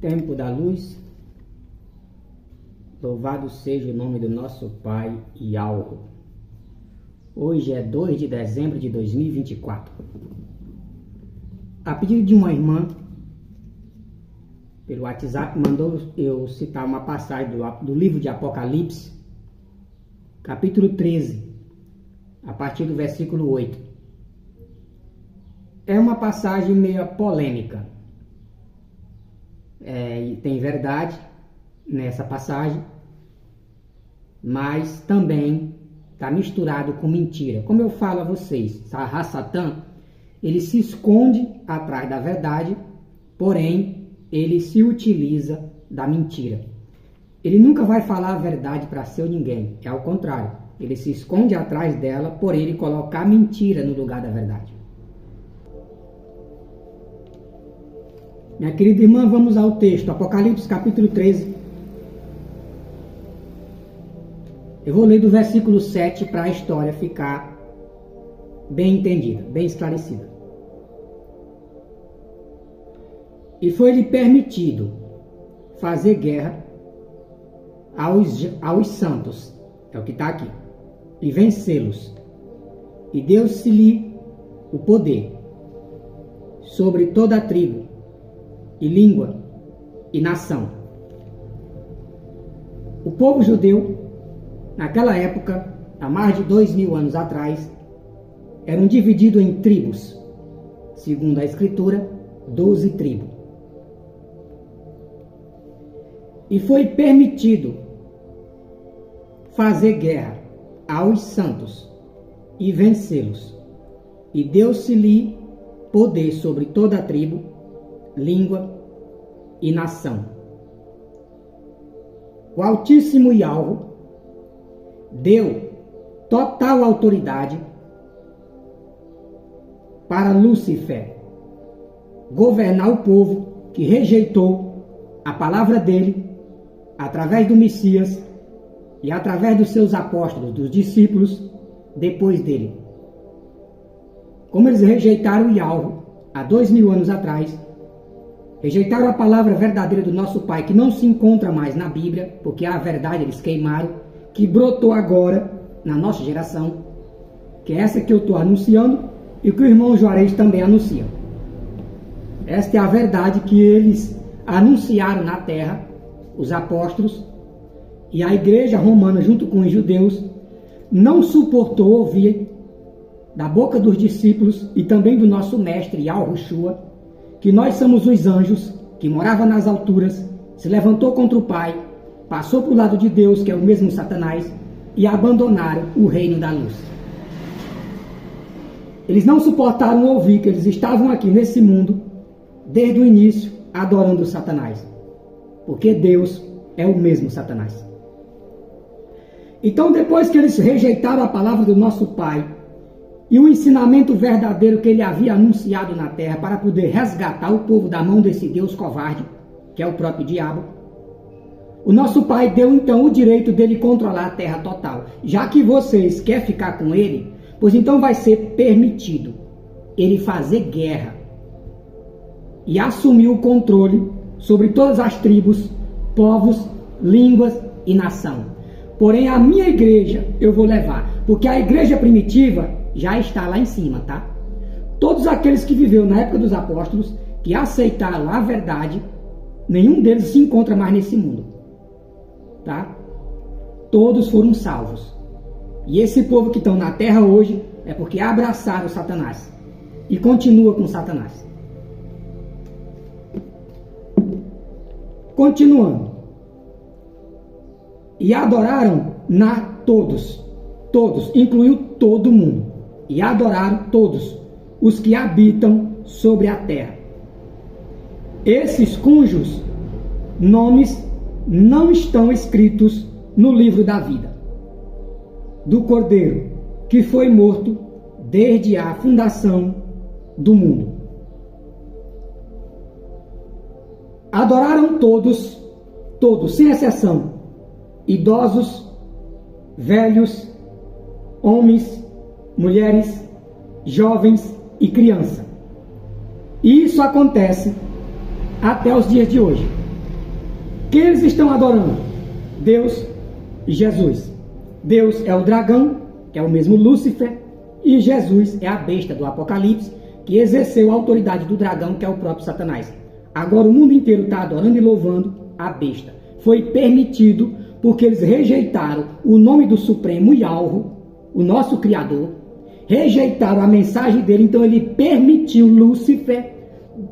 Tempo da luz, louvado seja o nome do nosso Pai Yahweh. Hoje é 2 de dezembro de 2024. A pedido de uma irmã, pelo WhatsApp, mandou eu citar uma passagem do livro de Apocalipse, capítulo 13, a partir do versículo 8. É uma passagem meio polêmica. E tem verdade nessa passagem, mas também está misturado com mentira. Como eu falo a vocês, Satã, ele se esconde atrás da verdade, porém ele se utiliza da mentira. Ele nunca vai falar a verdade para seu ninguém, é ao contrário. Ele se esconde atrás dela, porém ele coloca a mentira no lugar da verdade. Minha querida irmã, vamos ao texto, Apocalipse capítulo 13. Eu vou ler do versículo 7 para a história ficar bem entendida, bem esclarecida. E foi-lhe permitido fazer guerra aos santos, é o que está aqui, e vencê-los. E deu-se-lhe o poder sobre toda a tribo, e língua, e nação. O povo judeu, naquela época, há mais de 2000 anos atrás, eram divididos em tribos, segundo a Escritura, 12 tribos. E foi permitido fazer guerra aos santos e vencê-los. E deu-se-lhe poder sobre toda a tribo, língua e nação. O Altíssimo Yahweh deu total autoridade para Lúcifer governar o povo que rejeitou a palavra dele através do Messias e através dos seus apóstolos, dos discípulos depois dele. Como eles rejeitaram o Yahweh há 2000 anos atrás, rejeitaram a palavra verdadeira do nosso Pai, que não se encontra mais na Bíblia, porque a verdade eles queimaram, que brotou agora na nossa geração, que é essa que eu estou anunciando e que o irmão Juarez também anuncia. Esta é a verdade que eles anunciaram na terra, os apóstolos, e a igreja romana, junto com os judeus, não suportou ouvir da boca dos discípulos e também do nosso mestre Yahushua, que nós somos os anjos, que morava nas alturas, se levantou contra o Pai, passou para o lado de Deus, que é o mesmo Satanás, e abandonaram o reino da luz. Eles não suportaram ouvir que eles estavam aqui nesse mundo, desde o início, adorando o Satanás, porque Deus é o mesmo Satanás. Então, depois que eles rejeitaram a palavra do nosso Pai, e o ensinamento verdadeiro que ele havia anunciado na terra para poder resgatar o povo da mão desse Deus covarde, que é o próprio diabo, o nosso Pai deu então o direito dele controlar a terra total. Já que vocês querem ficar com ele, pois então vai ser permitido ele fazer guerra e assumir o controle sobre todas as tribos, povos, línguas e nação. Porém, a minha igreja eu vou levar, porque a igreja primitiva já está lá em cima, tá? Todos aqueles que viveram na época dos apóstolos, que aceitaram a verdade, nenhum deles se encontra mais nesse mundo, tá? Todos foram salvos. E esse povo que estão na terra hoje é porque abraçaram Satanás e continua com Satanás. Continuando. E adoraram todos, incluiu todo mundo. E adoraram todos os que habitam sobre a terra. Esses cujos nomes não estão escritos no livro da vida do Cordeiro, que foi morto desde a fundação do mundo. Adoraram todos, sem exceção, idosos, velhos, homens, mulheres, jovens e criança. E isso acontece até os dias de hoje. Quem eles estão adorando? Deus e Jesus. Deus é o dragão, que é o mesmo Lúcifer, e Jesus é a besta do Apocalipse, que exerceu a autoridade do dragão, que é o próprio Satanás. Agora o mundo inteiro está adorando e louvando a besta. Foi permitido porque eles rejeitaram o nome do Supremo Yahweh, o nosso Criador, rejeitaram a mensagem dele, então ele permitiu Lúcifer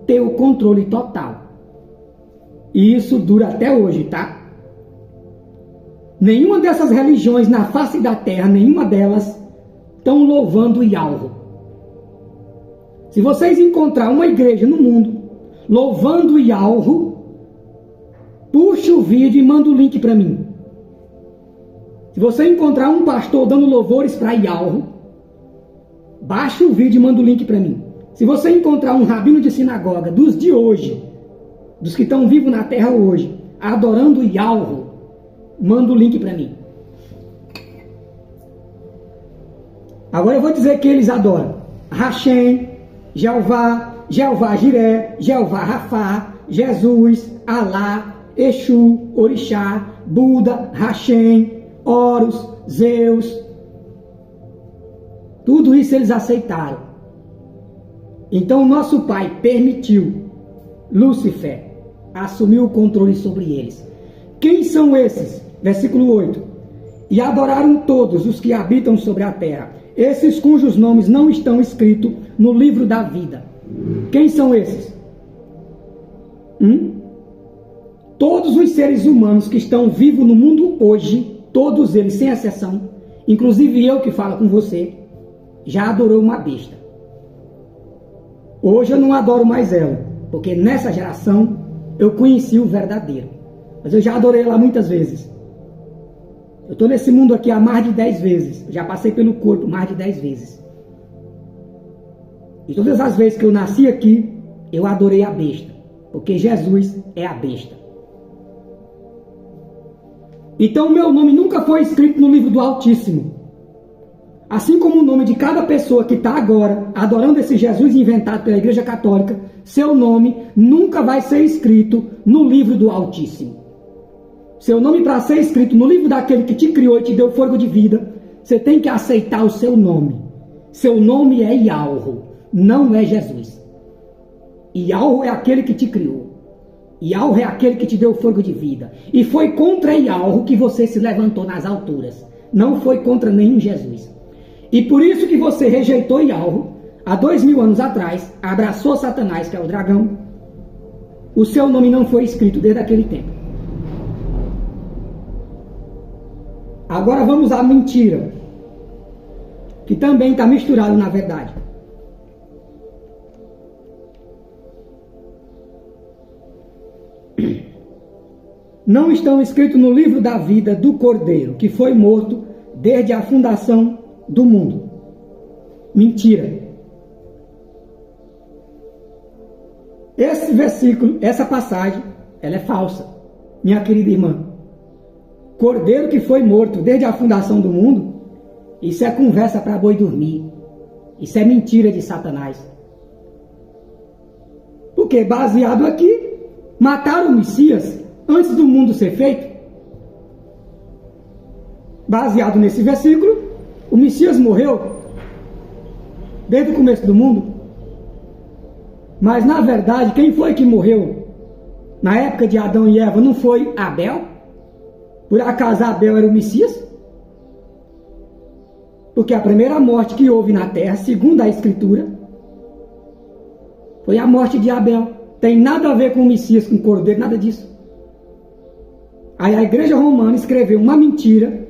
ter o controle total. E isso dura até hoje, tá? Nenhuma dessas religiões na face da terra, nenhuma delas estão louvando Yahweh. Se vocês encontrar uma igreja no mundo louvando Yahweh, puxa o vídeo e manda o link para mim. Se você encontrar um pastor dando louvores para Yahweh, baixa o vídeo e manda o link para mim. Se você encontrar um rabino de sinagoga dos de hoje, dos que estão vivos na terra hoje, adorando Yahweh, manda o link para mim. Agora eu vou dizer que eles adoram Hashem, Jeová, Jeová Jiré, Jeová Rafá, Jesus, Alá, Exu, Orixá, Buda, Hashem, Horus, Zeus. Tudo isso eles aceitaram. Então o nosso Pai permitiu Lúcifer assumir o controle sobre eles. Quem são esses? Versículo 8. E adoraram todos os que habitam sobre a terra, esses cujos nomes não estão escritos no livro da vida. Quem são esses? Todos os seres humanos que estão vivos no mundo hoje, todos eles, sem exceção, inclusive eu que falo com você, já adorou uma besta. Hoje eu não adoro mais ela, porque nessa geração eu conheci o verdadeiro. Mas eu já adorei ela muitas vezes. Eu estou nesse mundo aqui há mais de 10 vezes. Eu já passei pelo corpo mais de 10 vezes. E todas as vezes que eu nasci aqui, eu adorei a besta. Porque Jesus é a besta. Então o meu nome nunca foi escrito no livro do Altíssimo. Assim como o nome de cada pessoa que está agora adorando esse Jesus inventado pela Igreja Católica, seu nome nunca vai ser escrito no livro do Altíssimo. Seu nome, para ser escrito no livro daquele que te criou e te deu fôlego de vida, você tem que aceitar o seu nome. Seu nome é Yahweh, não é Jesus. Yahweh é aquele que te criou. Yahweh é aquele que te deu fôlego de vida. E foi contra Yahweh que você se levantou nas alturas. Não foi contra nenhum Jesus. E por isso que você rejeitou Yahweh, há 2000 anos atrás, abraçou Satanás, que é o dragão. O seu nome não foi escrito desde aquele tempo. Agora vamos à mentira, que também está misturado na verdade. Não estão escritos no livro da vida do Cordeiro, que foi morto desde a fundação do mundo. Mentira. Esse versículo, essa passagem, ela é falsa, minha querida irmã. Cordeiro que foi morto desde a fundação do mundo, isso é conversa para boi dormir. Isso é mentira de Satanás. Porque baseado aqui, mataram o Messias antes do mundo ser feito. Baseado nesse versículo, o Messias morreu desde o começo do mundo. Mas na verdade, quem foi que morreu na época de Adão e Eva? Não foi Abel? Por acaso Abel era o Messias? Porque a primeira morte que houve na terra, segundo a Escritura, foi a morte de Abel. Tem nada a ver com o Messias, com o Cordeiro, nada disso. Aí a igreja romana escreveu uma mentira,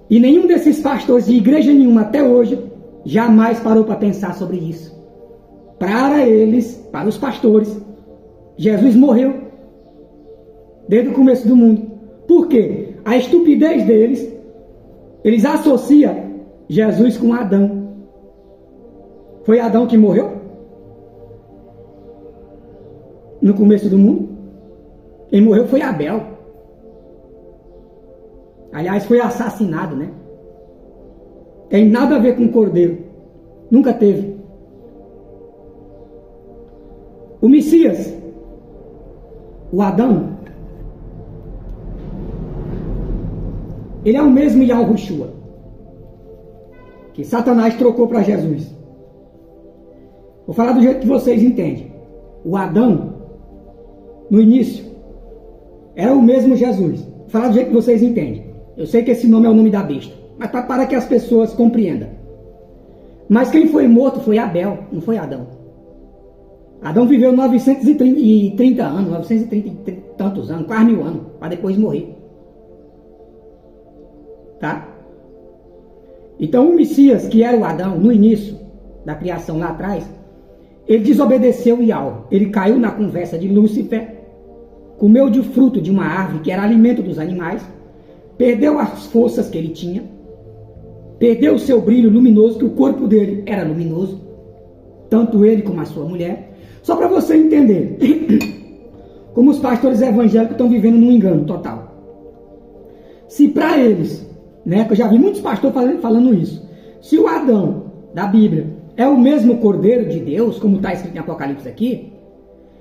e nenhum desses pastores de igreja nenhuma até hoje jamais parou para pensar sobre isso. Para eles, para os pastores, Jesus morreu desde o começo do mundo. Por quê? A estupidez deles, eles associam Jesus com Adão. Foi Adão que morreu? No começo do mundo? Quem morreu foi Abel. Aliás, foi assassinado, né? Tem nada a ver com o Cordeiro. Nunca teve. O Messias, o Adão, ele é o mesmo Yahushua, que Satanás trocou para Jesus. Vou falar do jeito que vocês entendem. O Adão, no início, era o mesmo Jesus. Vou falar do jeito que vocês entendem. Eu sei que esse nome é o nome da besta, mas para que as pessoas compreendam. Mas quem foi morto foi Abel, não foi Adão. Adão viveu 930 anos, 930 e tantos anos, quase 1000 anos, para depois morrer. Tá? Então o Messias, que era o Adão, no início da criação lá atrás, ele desobedeceu Yahweh. Ele caiu na conversa de Lúcifer, comeu de fruto de uma árvore que era alimento dos animais, perdeu as forças que ele tinha, perdeu o seu brilho luminoso, que o corpo dele era luminoso, tanto ele como a sua mulher. Só para você entender como os pastores evangélicos estão vivendo num engano total. Se para eles, né, que eu já vi muitos pastores falando isso, se o Adão da Bíblia é o mesmo Cordeiro de Deus, como está escrito em Apocalipse aqui,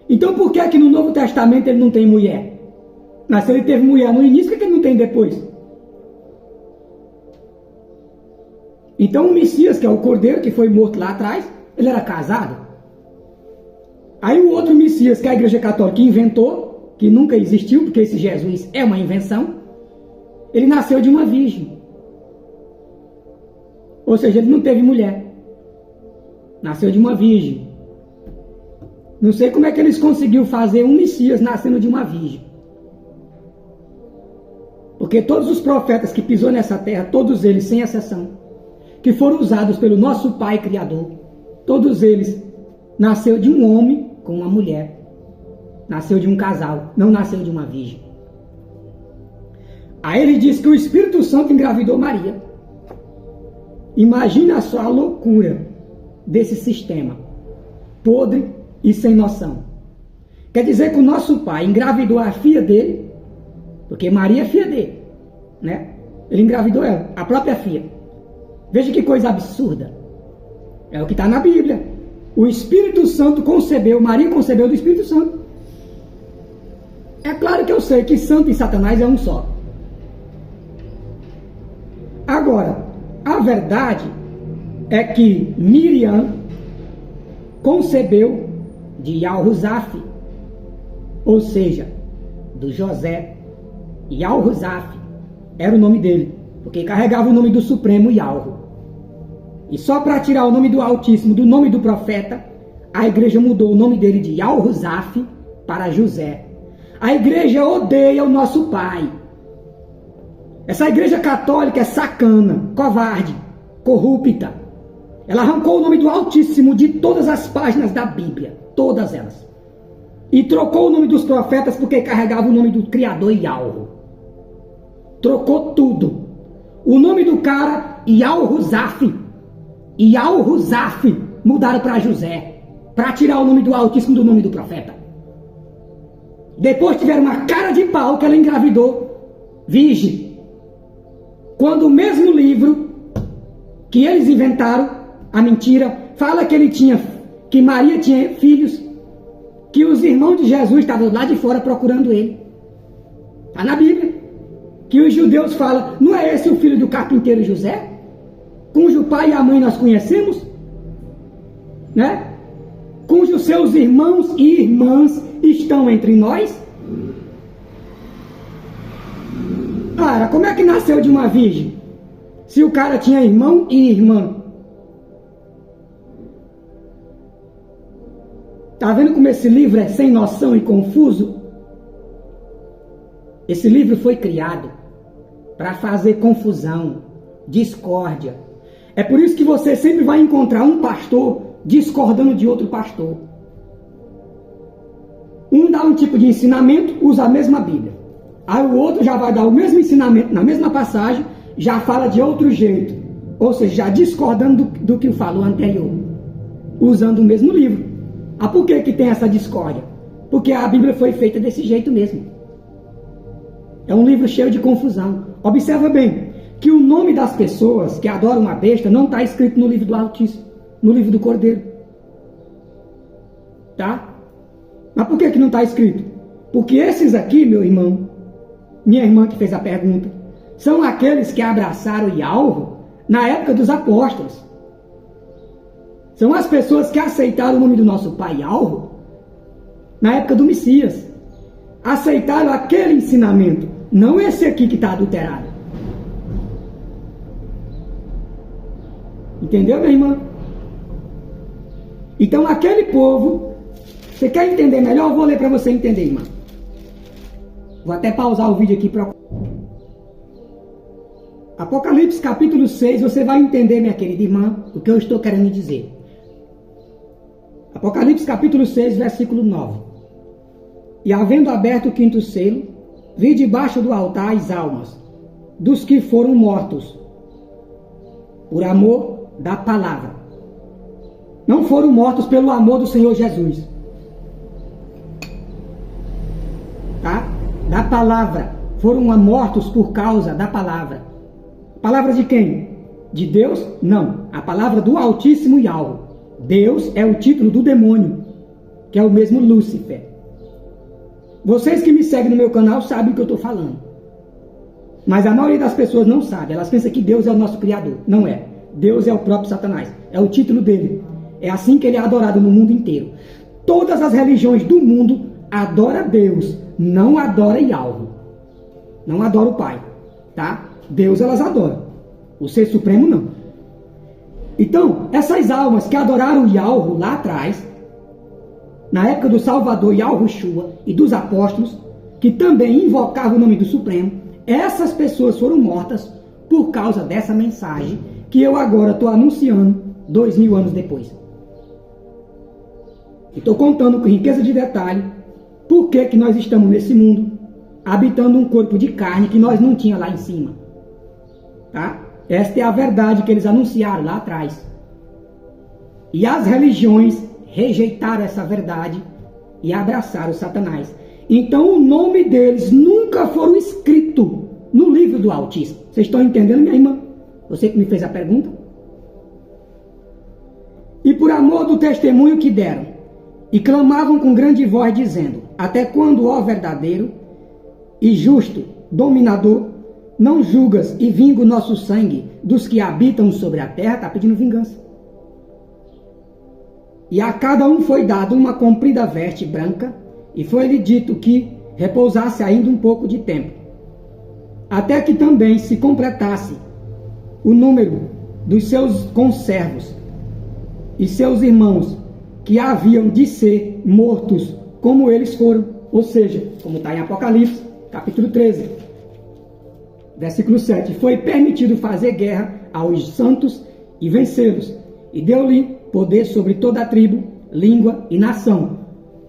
então por que no Novo Testamento ele não tem mulher? Mas se ele teve mulher no início, por que ele não tem depois? Então o Messias, que é o Cordeiro, que foi morto lá atrás, ele era casado. Aí o outro Messias, que a Igreja Católica inventou, que nunca existiu, porque esse Jesus é uma invenção, ele nasceu de uma virgem. Ou seja, ele não teve mulher. Nasceu de uma virgem. Não sei como é que eles conseguiram fazer um Messias nascendo de uma virgem. Porque todos os profetas que pisou nessa terra, todos eles, sem exceção, que foram usados pelo nosso Pai Criador, todos eles nasceu de um homem com uma mulher. Nasceu de um casal, não nasceu de uma virgem. Aí ele diz que o Espírito Santo engravidou Maria. Imagina só a loucura desse sistema, podre e sem noção. Quer dizer que o nosso pai engravidou a filha dele, porque Maria é filha dele, né? Ele engravidou ela, a própria filha. Veja que coisa absurda. É o que está na Bíblia. O Espírito Santo concebeu, Maria concebeu do Espírito Santo. É claro que eu sei que santo e Satanás é um só. Agora, a verdade é que Miriam concebeu de Yahuzaf, ou seja, do José. Yahuzaf era o nome dele, porque carregava o nome do Supremo Yahweh. E só para tirar o nome do Altíssimo do nome do profeta, a igreja mudou o nome dele de Yahuzaf para José. A igreja odeia o nosso pai. Essa igreja católica é sacana, covarde, corrupta. Ela arrancou o nome do Altíssimo de todas as páginas da Bíblia, todas elas. E trocou o nome dos profetas porque carregava o nome do Criador Yahweh. Trocou tudo. O nome do cara, Yahuzaf, mudaram para José, para tirar o nome do Altíssimo do nome do profeta. Depois tiveram uma cara de pau que ela engravidou virgem. Quando o mesmo livro que eles inventaram, a mentira, fala que Maria tinha filhos, que os irmãos de Jesus estavam lá de fora procurando ele. Está na Bíblia. Que os judeus falam, não é esse o filho do carpinteiro José? Cujo pai e a mãe nós conhecemos? Né? Cujos seus irmãos e irmãs estão entre nós? Cara, como é que nasceu de uma virgem? Se o cara tinha irmão e irmã. Tá vendo como esse livro é sem noção e confuso? Esse livro foi criado para fazer confusão, discórdia. É por isso que você sempre vai encontrar um pastor discordando de outro pastor. Um dá um tipo de ensinamento, usa a mesma Bíblia. Aí o outro já vai dar o mesmo ensinamento na mesma passagem, já fala de outro jeito. Ou seja, já discordando do que falou anterior. Usando o mesmo livro. Ah, por que tem essa discórdia? Porque a Bíblia foi feita desse jeito mesmo. É um livro cheio de confusão. Observa bem que o nome das pessoas que adoram a besta não está escrito no livro do Altíssimo, no livro do Cordeiro. Tá? Mas por que não está escrito? Porque esses aqui, meu irmão, minha irmã que fez a pergunta, são aqueles que abraçaram Yahweh na época dos apóstolos. São as pessoas que aceitaram o nome do nosso Pai Yahweh na época do Messias. Aceitaram aquele ensinamento, não esse aqui que está adulterado. Entendeu, minha irmã? Então aquele povo, você quer entender melhor? Eu vou ler para você entender, irmã. Vou até pausar o vídeo aqui para... Apocalipse capítulo 6, você vai entender, minha querida irmã, o que eu estou querendo dizer. Apocalipse capítulo 6, versículo 9. E havendo aberto o quinto selo, vi debaixo do altar as almas dos que foram mortos por amor da palavra. Não foram mortos pelo amor do Senhor Jesus. Tá? Da palavra. Foram mortos por causa da palavra. Palavra de quem? De Deus? Não. A palavra do Altíssimo Yahweh. Deus é o título do demônio, que é o mesmo Lúcifer. Vocês que me seguem no meu canal sabem o que eu estou falando. Mas a maioria das pessoas não sabe. Elas pensam que Deus é o nosso Criador. Não é. Deus é o próprio Satanás. É o título dele. É assim que ele é adorado no mundo inteiro. Todas as religiões do mundo adoram Deus. Não adoram Yahweh. Não adoram o Pai. Tá? Deus elas adoram. O Ser Supremo não. Então, essas almas que adoraram Yahweh lá atrás, na época do Salvador Yahushua e dos apóstolos, que também invocavam o nome do Supremo, essas pessoas foram mortas por causa dessa mensagem que eu agora estou anunciando 2000 anos depois. Estou contando com riqueza de detalhe por que nós estamos nesse mundo, habitando um corpo de carne que nós não tínhamos lá em cima. Tá? Esta é a verdade que eles anunciaram lá atrás. E as religiões rejeitaram essa verdade e abraçaram Satanás. Então o nome deles nunca foram escrito no livro do Altíssimo. Vocês estão entendendo, minha irmã? Você que me fez a pergunta? E por amor do testemunho que deram, e clamavam com grande voz, dizendo: até quando, ó verdadeiro e justo dominador, não julgas e vinga o nosso sangue dos que habitam sobre a terra? Está pedindo vingança. E a cada um foi dado uma comprida veste branca, e foi-lhe dito que repousasse ainda um pouco de tempo, até que também se completasse o número dos seus conservos e seus irmãos, que haviam de ser mortos como eles foram. Ou seja, como está em Apocalipse, capítulo 13, versículo 7. Foi permitido fazer guerra aos santos e vencê-los, e deu-lhe poder sobre toda a tribo, língua e nação.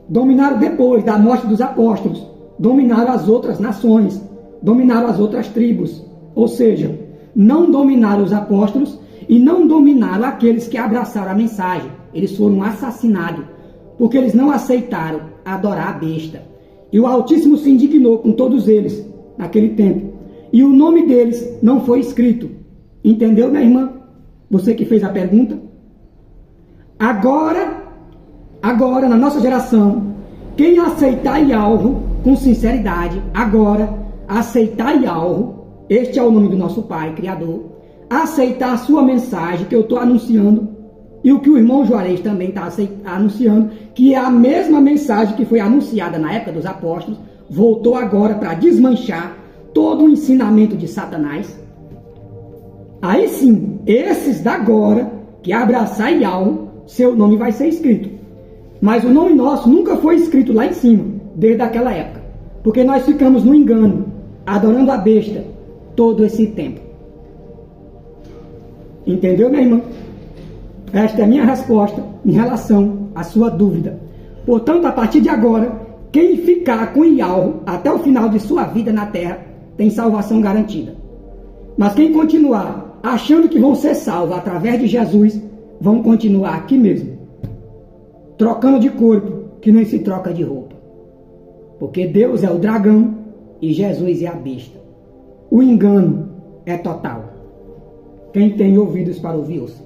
Dominaram depois da morte dos apóstolos, dominaram as outras nações, dominaram as outras tribos. Ou seja, não dominaram os apóstolos e não dominaram aqueles que abraçaram a mensagem. Eles foram assassinados, porque eles não aceitaram adorar a besta. E o Altíssimo se indignou com todos eles naquele tempo. E o nome deles não foi escrito. Entendeu, minha irmã? Você que fez a pergunta. Agora, na nossa geração, quem aceitar Yahweh com sinceridade, agora, aceitar Yahweh, este é o nome do nosso Pai, Criador, aceitar a sua mensagem que eu estou anunciando, e o que o irmão Juarez também está anunciando, que é a mesma mensagem que foi anunciada na época dos apóstolos, voltou agora para desmanchar todo o ensinamento de Satanás. Aí sim, esses da agora, que abraçar Yahweh, seu nome vai ser escrito. Mas o nome nosso nunca foi escrito lá em cima, desde aquela época. Porque nós ficamos no engano, adorando a besta, todo esse tempo. Entendeu, minha irmã? Esta é a minha resposta em relação à sua dúvida. Portanto, a partir de agora, quem ficar com Yahweh até o final de sua vida na terra, tem salvação garantida. Mas quem continuar achando que vão ser salvos através de Jesus, vão continuar aqui mesmo, trocando de corpo, que nem se troca de roupa. Porque Deus é o dragão e Jesus é a besta. O engano é total. Quem tem ouvidos para ouvir, ouça.